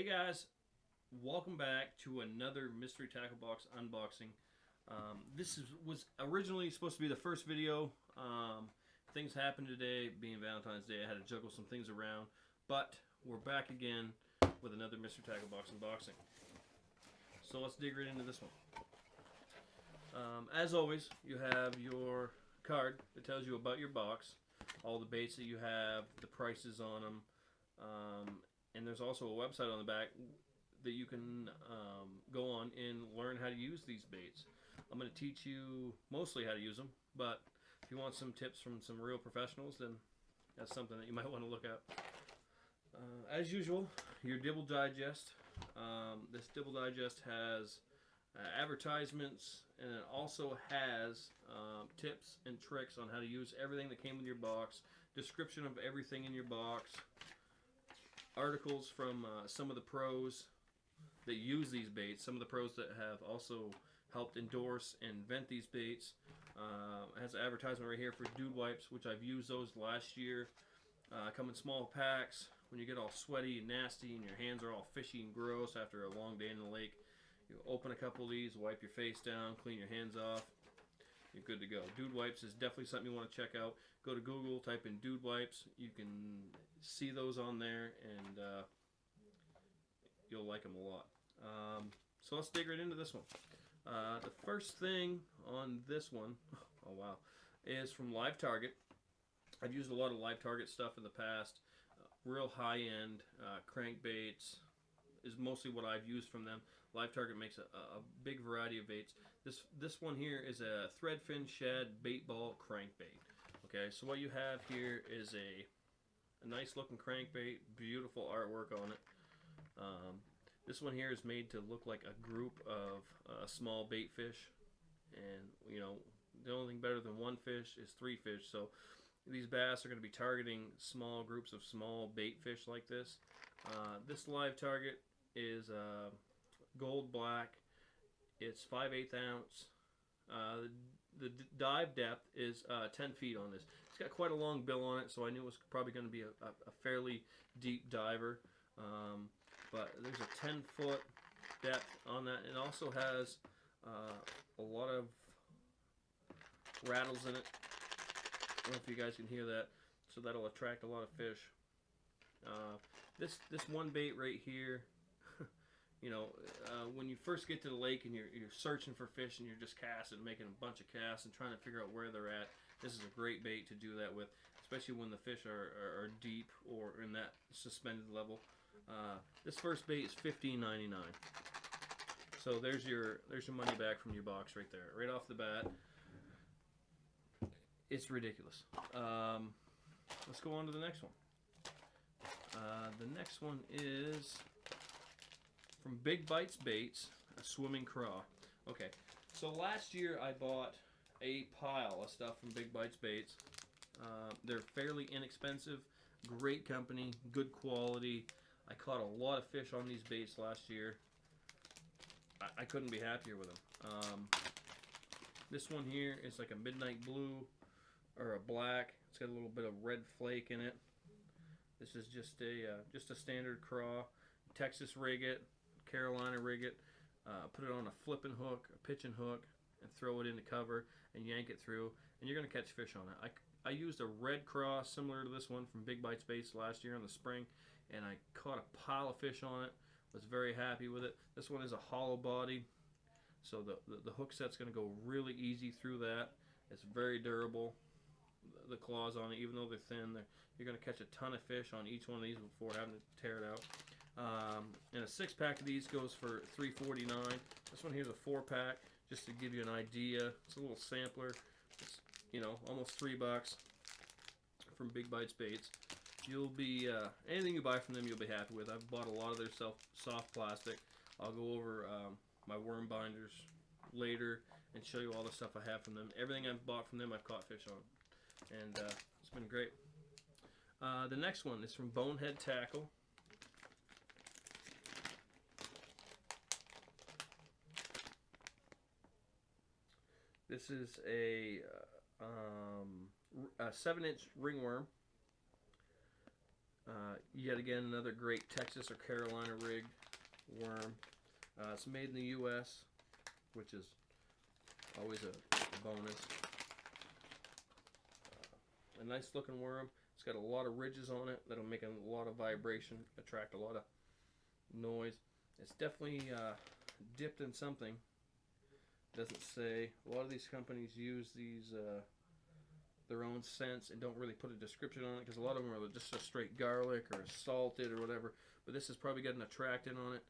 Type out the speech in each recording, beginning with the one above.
guys, welcome back to another mystery tackle box unboxing. Was originally supposed to be the first video. Things happened today, being Valentine's Day. I had to juggle some things around, but we're back again with another mystery tackle box unboxing. So let's dig right into this one. As always, you have your card that tells you about your box, all the baits that you have, the prices on them. And there's also a website on the back that you can go on and learn how to use these baits. I'm going to teach you mostly how to use them, but if you want some tips from some real professionals, then that's something that you might want to look at. As usual, your Dibble Digest. This Dibble Digest has advertisements, and it also has tips and tricks on how to use everything that came with your box, description of everything in your box, articles from some of the pros that use these baits, some of the pros that have also helped endorse and invent these baits. It has an advertisement right here for Dude Wipes, which I've used those last year. Come in small packs. When you get all sweaty and nasty and your hands are all fishy and gross after a long day in the lake, you open a couple of these, wipe your face down, clean your hands off, you're good to go. Dude Wipes is definitely something you want to check out. Go to Google, type in Dude Wipes. You can see those on there, and you'll like them a lot. So let's dig right into this one. The first thing on this one, oh wow, is from Live Target. I've used a lot of Live Target stuff in the past. Real high-end crankbaits is mostly what I've used from them. Live Target makes a big variety of baits. This one here is a threadfin shad bait ball crankbait. Okay, so what you have here is a nice looking crankbait, beautiful artwork on it. This one here is made to look like a group of small bait fish, and you know, the only thing better than one fish is three fish. So these bass are going to be targeting small groups of small bait fish like this. This Live Target is gold black. It's 5/8 ounce. The dive depth is 10 feet on this. It's got quite a long bill on it, so I knew it was probably going to be a fairly deep diver. But there's a 10-foot depth on that. It also has a lot of rattles in it. I don't know if you guys can hear that. So that'll attract a lot of fish. This one bait right here, you know, when you first get to the lake and you're searching for fish and you're just casting, making a bunch of casts and trying to figure out where they're at, this is a great bait to do that with, especially when the fish are deep or in that suspended level. This first bait is $15.99. So there's your money back from your box right there, right off the bat. It's ridiculous. Let's go on to the next one. The next one is from Big Bites Baits, a swimming craw. Okay, so last year I bought a pile of stuff from Big Bites Baits. They're fairly inexpensive, great company, good quality. I caught a lot of fish on these baits last year. I couldn't be happier with them. This one here is like a midnight blue or a black. It's got a little bit of red flake in it. This is just a standard craw. Texas rig it, Carolina rig it, put it on a flipping hook, a pitching hook, and throw it in the cover and yank it through, and you're gonna catch fish on it. I used a red craw similar to this one from Big Bites Baits last year in the spring, and I caught a pile of fish on it. Was very happy with it. This one is a hollow body, so the hook set's gonna go really easy through that. It's very durable. The claws on it, even though they're thin, you're going to catch a ton of fish on each one of these before having to tear it out. And a 6-pack of these goes for $3.49. This one here is a 4-pack, just to give you an idea. It's a little sampler. It's, you know, almost $3 from Big Bites Baits. You'll be anything you buy from them, you'll be happy with. I've bought a lot of their soft plastic. I'll go over my worm binders later and show you all the stuff I have from them. Everything I've bought from them, I've caught fish on. And it's been great. The next one is from Bonehead Tackle. This is a 7-inch ringworm. Yet again, another great Texas or Carolina rig worm. It's made in the U.S., which is always a bonus. A nice looking worm. It's got a lot of ridges on it that'll make a lot of vibration, attract a lot of noise. It's definitely dipped in something. Doesn't say. A lot of these companies use these their own scents and don't really put a description on it, because a lot of them are just a straight garlic or salted or whatever. But this has probably got an attractant on it.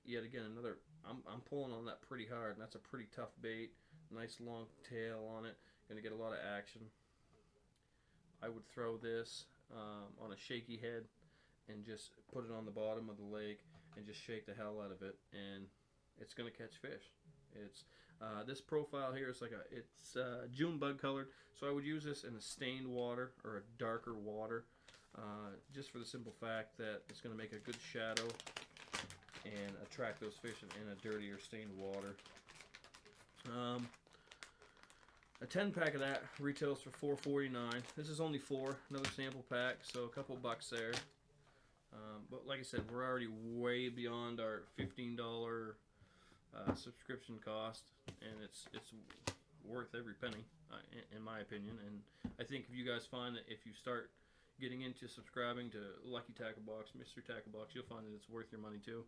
Yet again, another. I'm pulling on that pretty hard, and that's a pretty tough bait. Nice long tail on it. Gonna get a lot of action. I would throw this on a shaky head and just put it on the bottom of the lake and just shake the hell out of it, and it's gonna catch fish. It's this profile here is like it's June bug colored, so I would use this in a stained water or a darker water, just for the simple fact that it's gonna make a good shadow and attract those fish in a dirtier stained water. A 10 pack of that retails for $4.49. This is only 4, another sample pack, so a couple bucks there. But like I said, we're already way beyond our $15 subscription cost, and it's worth every penny, in my opinion. And I think if you guys find that if you start getting into subscribing to Lucky Tackle Box, Mr. Tackle Box, you'll find that it's worth your money too.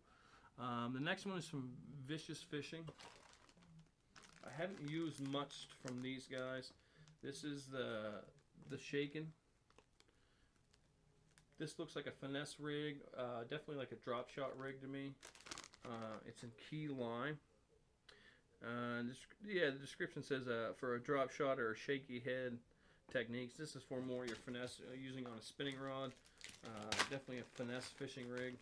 The next one is from Vicious Fishing. I haven't used much from these guys. This is the SHAKIN. This looks like a finesse rig, definitely like a drop shot rig to me. It's in key lime. Yeah, the description says for a drop shot or a shaky head techniques. This is for more your finesse, using on a spinning rod. Definitely a finesse fishing rig.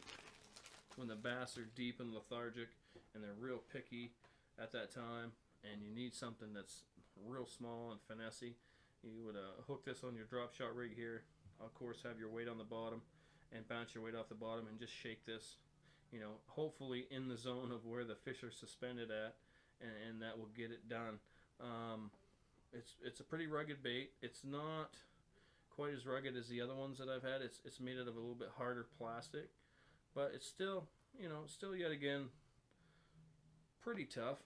When the bass are deep and lethargic and they're real picky at that time, and you need something that's real small and finessey, you would hook this on your drop shot rig here. Of course, have your weight on the bottom and bounce your weight off the bottom and just shake this, you know, hopefully in the zone of where the fish are suspended at, and that will get it done. It's a pretty rugged bait. It's not quite as rugged as the other ones that I've had. It's made out of a little bit harder plastic, but it's still, you know, still yet again pretty tough.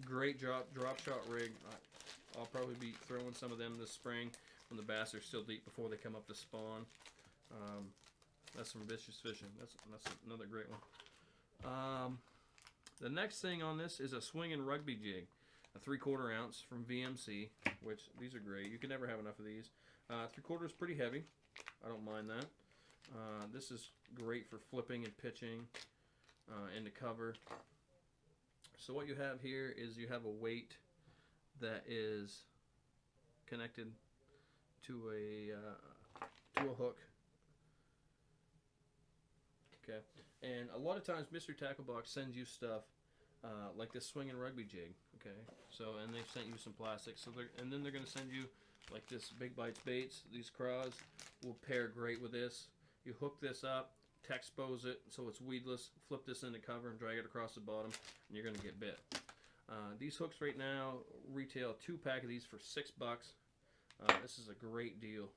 Great drop shot rig. I'll probably be throwing some of them this spring when the bass are still deep before they come up to spawn. That's from Vicious Fishing. That's another great one. The next thing on this is a swinging rugby jig, a 3/4 ounce from VMC, which these are great. You can never have enough of these. 3/4 is pretty heavy. I don't mind that. This is great for flipping and pitching into cover. So what you have here is you have a weight that is connected to a hook. Okay, and a lot of times Mr. Tackle Box sends you stuff like this swinging rugby jig. Okay, so and they've sent you some plastic. So and then they're going to send you like this Big Bites baits. These Craws will pair great with this. You hook this up, expose it so it's weedless, flip this into cover and drag it across the bottom, and you're going to get bit. These hooks right now retail 2-pack of these for $6. This is a great deal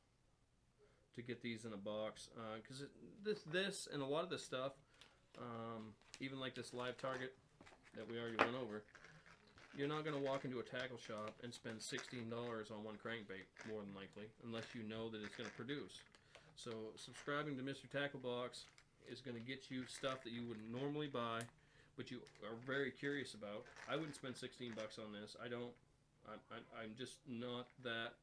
to get these in a box, because this and a lot of this stuff, even like this live target that we already went over, you're not going to walk into a tackle shop and spend $16 on one crankbait, more than likely, unless you know that it's going to produce. So subscribing to Mr. Tackle Box is going to get you stuff that you wouldn't normally buy, but you are very curious about. I wouldn't spend $16 on this. I'm just not that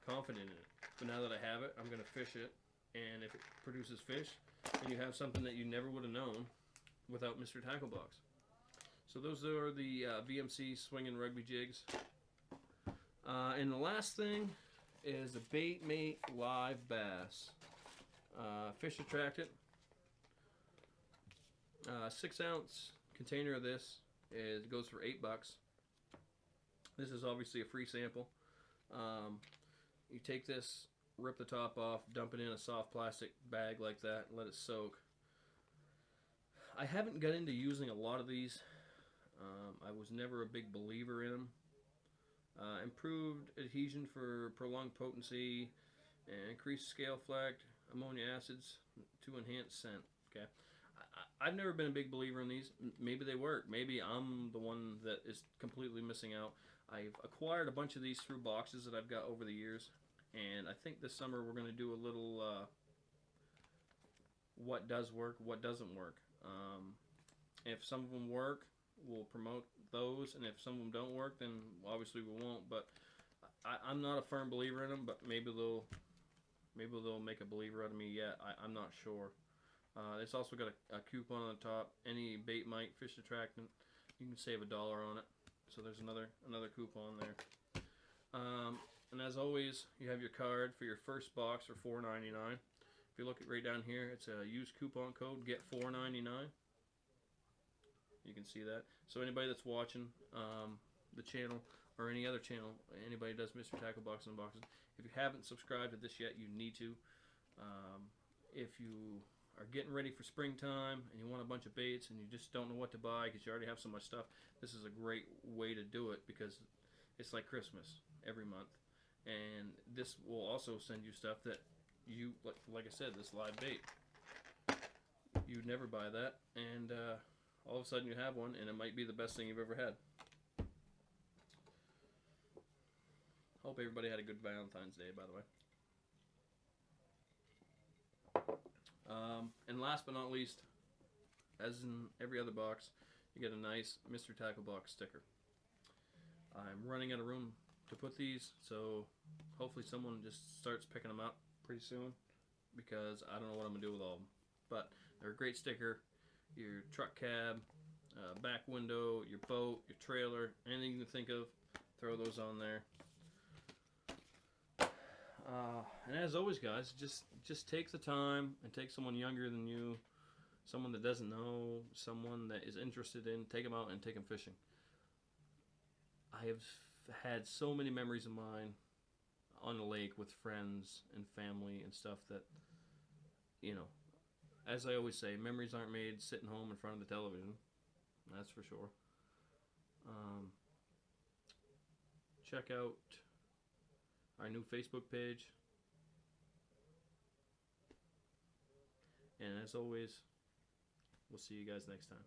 confident in it. But now that I have it, I'm going to fish it, and if it produces fish, then you have something that you never would have known without Mr. Tackle Box. So those are the VMC swinging rugby jigs. And the last thing is the Bait Mate Live Bass. Fish attractant. 6-ounce container of this goes for $8. This is obviously a free sample. You take this, rip the top off, dump it in a soft plastic bag like that, and let it soak. I haven't got into using a lot of these. I was never a big believer in them. Improved adhesion for prolonged potency, and increased scale ammonia acids to enhance scent. Okay, I've never been a big believer in these. Maybe they work. Maybe I'm the one that is completely missing out. I've acquired a bunch of these through boxes that I've got over the years, and I think this summer we're going to do a little what does work, what doesn't work. If some of them work, we'll promote those, and if some of them don't work, then obviously we won't. But I'm not a firm believer in them, but maybe they'll make a believer out of me yet. I'm not sure. It's also got a coupon on the top. Any bait mite, fish attractant, you can save $1 on it. So there's another coupon there. And as always, you have your card for your first box for $4.99. If you look at right down here, it's a use coupon code, get $4.99. You can see that. So anybody that's watching the channel or any other channel, anybody does Mr. Tackle Box Unboxing, if you haven't subscribed to this yet, you need to. If you are getting ready for springtime and you want a bunch of baits and you just don't know what to buy because you already have so much stuff, this is a great way to do it because it's like Christmas every month. And this will also send you stuff that you, like I said, this live bait. You'd never buy that, and all of a sudden you have one, and it might be the best thing you've ever had. Hope everybody had a good Valentine's Day, by the way. And last but not least, as in every other box, you get a nice Mr. Tackle Box sticker. I'm running out of room to put these, so hopefully someone just starts picking them up pretty soon, because I don't know what I'm going to do with all of them. But they're a great sticker. Your truck cab, back window, your boat, your trailer, anything you can think of, throw those on there. And as always, guys, just take the time and take someone younger than you, someone that doesn't know, someone that is interested in, take them out and take them fishing. I have had so many memories of mine on the lake with friends and family and stuff that, you know, as I always say, memories aren't made sitting home in front of the television. That's for sure. Check out our new Facebook page. And as always, we'll see you guys next time.